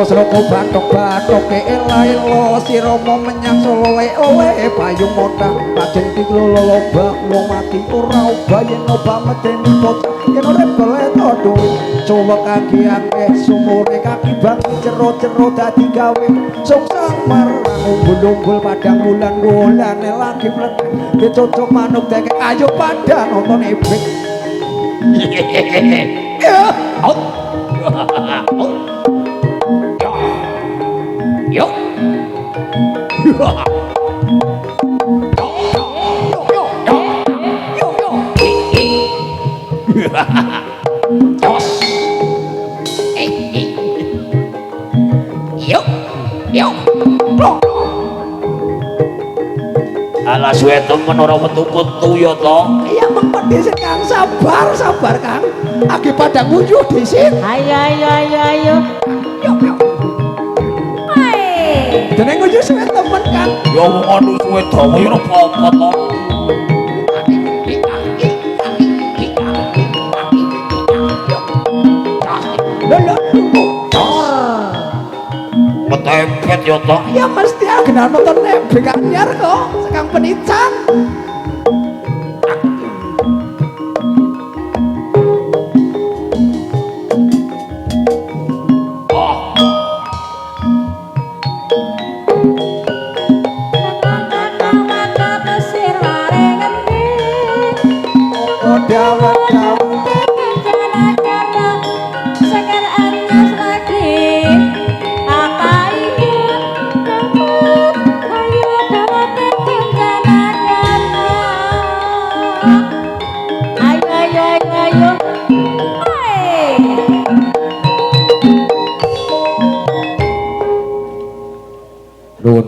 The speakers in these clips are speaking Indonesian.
Sroko bathok-bathok elo sirama menyang Solo le payung modang lajeng diklolo lobak mati ora obah yen obah medeni bocah yen urip golek dhuwit coba kaki akeh sumure kaki bangi cero-cero dadi gawe suksang marang umbul-umbul padang wulan-wulan lagi mlebu dicocok manuk dek ayo padha nonton ebek Yo. Ala suwe temen ora metu-metu ya to. Iya mempet dhisik Kang, sabar Kang. Agi padang nguyuh dhisik. Ayo. Dene nguyuh suwe temen Kang. Ya wong anu suwe dawa ya ora apa-apa to. Metepet ya to. Ya mesti agenan nonton nebeng anyar kok, Kang Penican.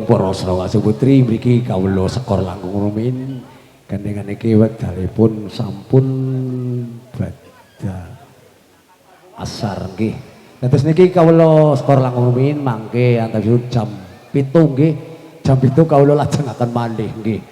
Para Srawasa Putri mriki kawula sekor langkung rumiyin gandengan iki wekdalipun sampun badha asar nggih. Dados niki kawula sekor langkung rumiyin mangke antawis jam 7 nggih. Jam 7 kawula lajengaken malih nggih.